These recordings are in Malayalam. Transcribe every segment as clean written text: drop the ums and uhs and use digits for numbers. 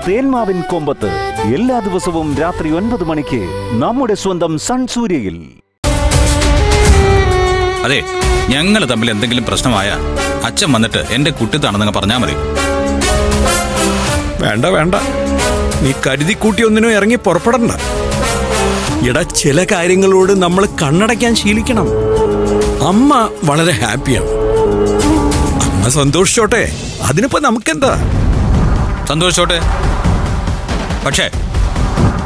തേന്മാവിൻ കൊമ്പത്ത് എല്ലാ ദിവസവും രാത്രി 9 മണിക്ക് നമ്മുടെ സ്വന്തം സൺ സൂര്യയിൽ. അതെ, ഞങ്ങൾ തമ്മിൽ എന്തെങ്കിലും പ്രശ്നമായ അച്ഛൻ വന്നിട്ട് എന്റെ കുട്ടിത്താണെന്നങ്ങ് പറഞ്ഞാൽ മതി. വേണ്ട വേണ്ട, നീ കരുതി കൂട്ടി ഒന്നിനും ഇറങ്ങി പുറപ്പെടണ്ട. എടാ, ചില കാര്യങ്ങളോട് നമ്മൾ കണ്ണടയ്ക്കാൻ ശീലിക്കണം. അമ്മ വളരെ ഹാപ്പിയാണ്, അമ്മ സന്തോഷിച്ചോട്ടെ, അതിനിപ്പോ നമുക്കെന്താ. സന്തോഷിച്ചോട്ടെ, പക്ഷേ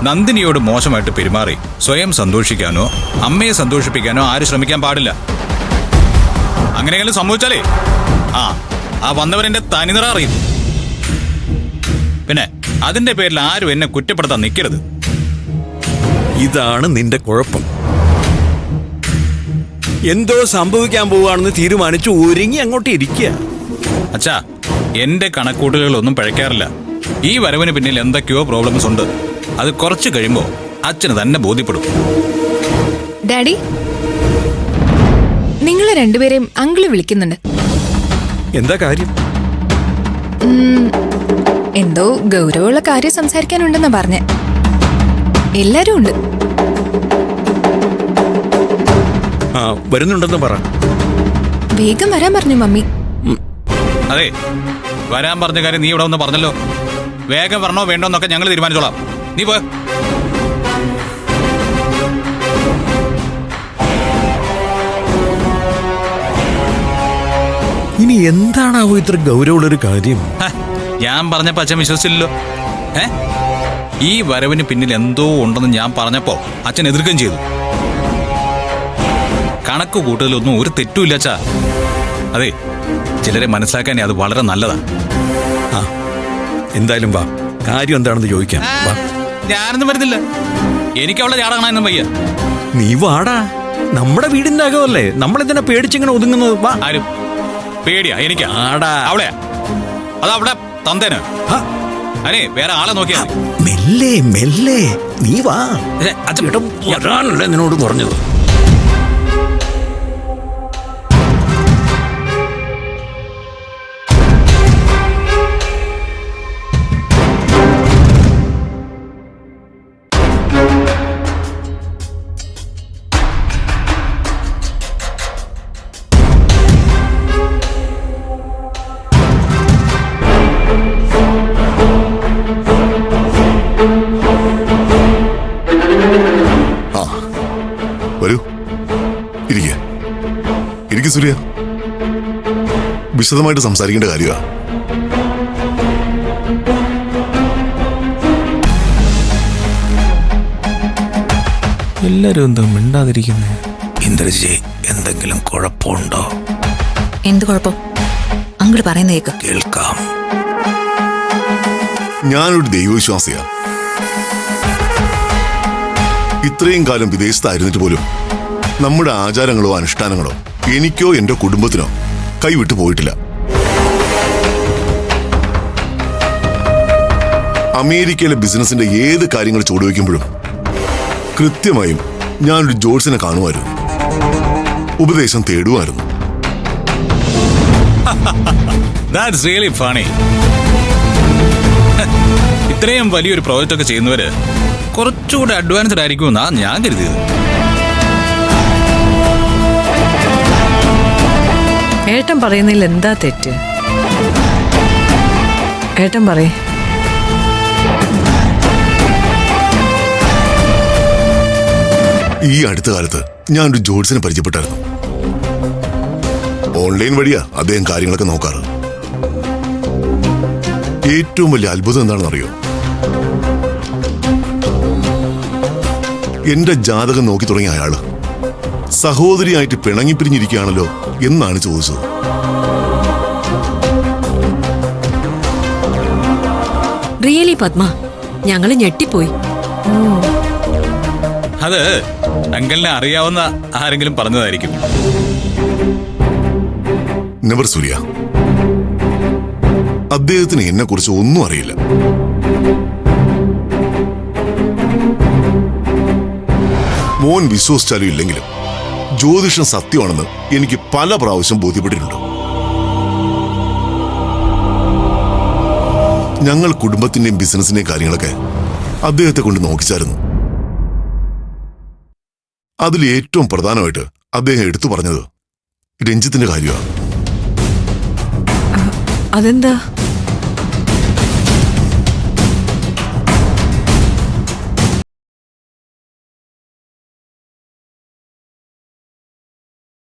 നന്ദിനിയോട് മോശമായിട്ട് പെരുമാറി സ്വയം സന്തോഷിക്കാനോ അമ്മയെ സന്തോഷിപ്പിക്കാനോ ആരും ശ്രമിക്കാൻ പാടില്ല. അങ്ങനെയെങ്കിലും സംഭവിച്ചാലേ ആ വന്നവരെന്റെ തനിനിറ അറിയും. പിന്നെ അതിന്റെ പേരിൽ ആരും എന്നെ കുറ്റപ്പെടുത്താൻ നിൽക്കരുത്. ഇതാണ് നിന്റെ കുഴപ്പം. എന്തോ സംഭവിക്കാൻ പോവാണെന്ന് തീരുമാനിച്ചു ഒരുങ്ങി അങ്ങോട്ട് ഇരിക്കുക. അച്ഛാ, എന്റെ കണക്കൂട്ടലുകളൊന്നും പഴയ്ക്കാറില്ല. ഈ വരവിന് പിന്നിൽ എന്തൊക്കെയോ പ്രോബ്ലംസ് ഉണ്ട്. അത് കുറച്ച് കഴിയുമ്പോ അച്ഛന് തന്നെ ബോധ്യപ്പെടും. ഡാഡി, നിങ്ങളെ രണ്ടുപേരെയും അങ്കിള് വിളിക്കുന്നുണ്ട്. എന്താ കാര്യം? എന്തോ ഗൗരവമുള്ള കാര്യം സംസാരിക്കാനുണ്ടെന്നാ പറഞ്ഞേ. എല്ലാരും ഉണ്ട്. വരുന്നുണ്ടെന്ന് പറ. വേഗം വരാൻ പറഞ്ഞു മമ്മി. അതെ, വരാൻ പറഞ്ഞ കാര്യം നീ ഇവിടെ ഒന്ന് പറഞ്ഞല്ലോ. വേഗം വരണോ വേണ്ടോ എന്നൊക്കെ ഞങ്ങൾ തീരുമാനിച്ചോളാം. നീ പോ. ഇനി എന്താണാവോ ഇത്ര ഗൗരവമുള്ളൊരു കാര്യം? ഞാൻ പറഞ്ഞപ്പോ അച്ഛൻ വിശ്വസിച്ചില്ലല്ലോ. ഈ വരവിന് പിന്നിൽ എന്തോ ഉണ്ടെന്ന് ഞാൻ പറഞ്ഞപ്പോ അച്ഛൻ എതിർക്കുകയും ചെയ്തു. കണക്ക് കൂട്ടലൊന്നും ഒരു തെറ്റുമില്ല അച്ഛാ. അതെ, ചിലരെ മനസ്സിലാക്കാനേ അത് വളരെ നല്ലതാണ്. എന്തായാലും വാ, കാര്യം എന്താണെന്ന് ചോദിക്കാം. ഞാനൊന്നും വരുന്നില്ല, എനിക്ക് അവളെ ചാടകണമെന്നും വയ്യ. നീ വാടാ, നമ്മുടെ വീടിന്റെ അകമല്ലേ, നമ്മളെന്തിനാ പേടിച്ചിങ്ങനെ ഒതുങ്ങുന്നത്? വാ. ആരും പേടിയാ? എനിക്ക് ആടാ, അവളെയാ? അതവിടെ തന്തേന്. അതെ, വേറെ ആളെ നോക്കിയാ. മെല്ലെ മെല്ലെ നീ വാ. വരാനല്ലേ നിന്നോട് പറഞ്ഞത്. സൂര്യ, വിശദമായിട്ട് സംസാരിക്കേണ്ട കാര്യമാണ്. എല്ലാരും എന്താ മിണ്ടാതിരിക്കുന്നേ? ഇന്ദ്രജി, എന്തെങ്കിലും കുഴപ്പമുണ്ടോ? എന്ത് കുഴപ്പം? അങ്ങോട്ട് പറയുന്നേക്ക് കേൾക്കാം. ഞാനൊരു ദൈവവിശ്വാസിയാ. ഇത്രയും കാലം വിദേശത്തായിരുന്നിട്ട് പോലും നമ്മുടെ ആചാരങ്ങളോ അനുഷ്ഠാനങ്ങളോ എനിക്കോ എന്റെ കുടുംബത്തിനോ കൈവിട്ടു പോയിട്ടില്ല. അമേരിക്കയിലെ ബിസിനസിന്റെ ഏത് കാര്യങ്ങൾ ചുവടുവെക്കുമ്പോഴും കൃത്യമായും ഞാനൊരു ജോത്സ്യനെ കാണുമായിരുന്നു, ഉപദേശം തേടുമായിരുന്നു. That's really funny. ഇത്രയും വലിയൊരു പ്രോജക്റ്റ് ഒക്കെ ചെയ്യുന്നവര് കുറച്ചുകൂടെ അഡ്വാൻസ്ഡ് ആയിരിക്കുമെന്നാ ഞാൻ കരുതിയത്. ഏട്ടൻ പറയുന്നതിൽ എന്താ തെറ്റ്? ഏട്ടൻ പറയേ. ഈ അടുത്ത കാലത്ത് ഞാനൊരു ജോത്സ്യനെ പരിചയപ്പെട്ടായിരുന്നു. ഓൺലൈൻ വഴിയാ അദ്ദേഹം കാര്യങ്ങളൊക്കെ നോക്കാറ്. ഏറ്റവും വലിയ അത്ഭുതം എന്താണെന്ന് അറിയോ? എന്റെ ജാതകം നോക്കി തുടങ്ങിയ അയാള് സഹോദരിയായിട്ട് പിണങ്ങിപ്പിരിഞ്ഞിരിക്കുകയാണല്ലോ എന്നാണ് ചോദിച്ചത്. റിയലി പത്മ, ഞങ്ങള് ഞെട്ടിപ്പോയി. അത് അങ്കിളിനെ അറിയാവുന്ന ആരെങ്കിലും പറഞ്ഞതായിരിക്കും. നെവർ സൂര്യ, അദ്ദേഹത്തിന് എന്നെ കുറിച്ച് ഒന്നും അറിയില്ല. മോൻ വിശ്വസിച്ചാലും ഇല്ലെങ്കിലും ജ്യോതിഷം സത്യമാണെന്ന് എനിക്ക് പല പ്രാവശ്യം ബോധ്യപ്പെട്ടിട്ടുണ്ട്. ഞങ്ങൾ കുടുംബത്തിന്റെയും ബിസിനസിന്റെയും കാര്യങ്ങളൊക്കെ അദ്ദേഹത്തെ കൊണ്ട് നോക്കിച്ചായിരുന്നു. അതിൽ ഏറ്റവും പ്രധാനമായിട്ട് അദ്ദേഹം എടുത്തു പറഞ്ഞത് രഞ്ജിത്തിന്റെ കാര്യമാണ്. അതെന്താ?